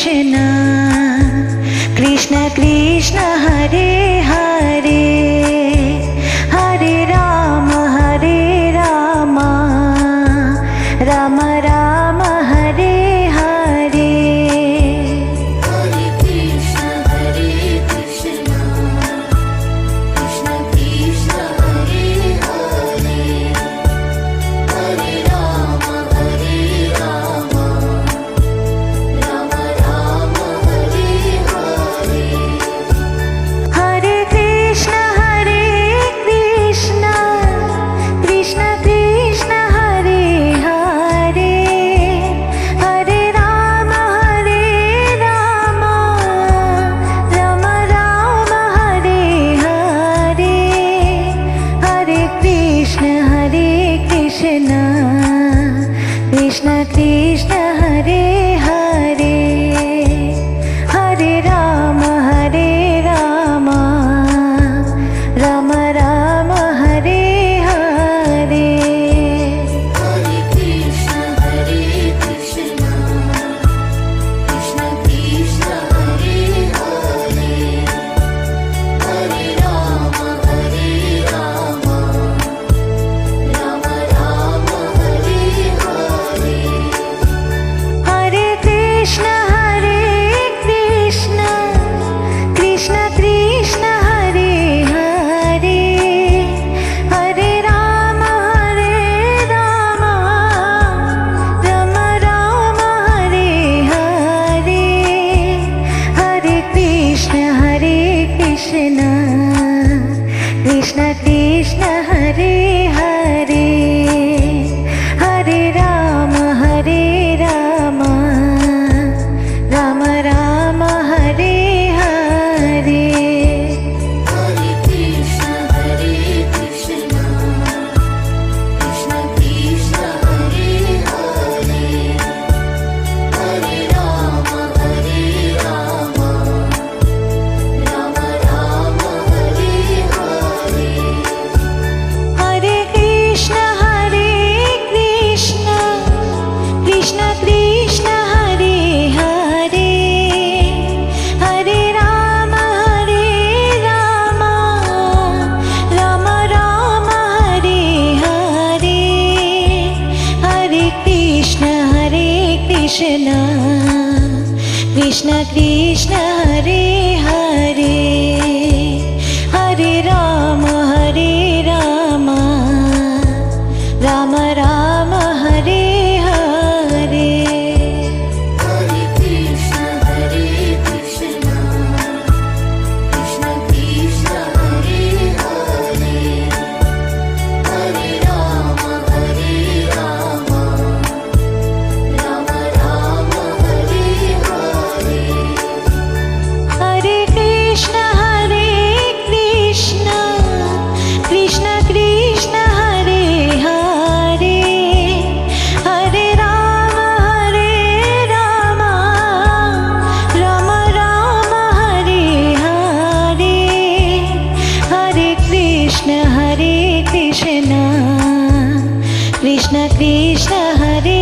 Krishna Krishna Krishna Hare Hare Hare Ram Ram Ram Hare Hare Hare Krishna Krishna Krishna Krishna Hare Hare Hare Ram Ram Ram Hare Hare Hare Krishna Krishna Krishna Hare Hare Hare Ram Ram Ram Hare Hare Hare Krishna Krishna Krishna Hare Hare Hare Ram Ram Ram Hare Hare Hare Krishna Krishna Krishna Krishna Hare Hare Hare Ram Ram Ram Hare Hare Hare Krishna Krishna Krishna Hare Hare Hare Ram Ram Ram Hare Hare Hare Krishna Krishna Hare Hare Hare Ram Ram Hare Hare Hare Krishna Krishna Krishna Krishna Hare Hare Hare Ram Ram Ram Hare Hare Hare Krishna Krishna Krishna Hare Hare Hare Ram Ram Hare Hare Hare Krishna Krishna Hare Hare Hare Ram Ram Hare Hare Hare Krishna Krishna Krishna Krishna Hare Hare Hare Ram Ram Ram Hare Hare Hare Krishna Krishna Krishna Hare Hare Hare Ram Ram Hare Hare Hare Krishna Krishna Hare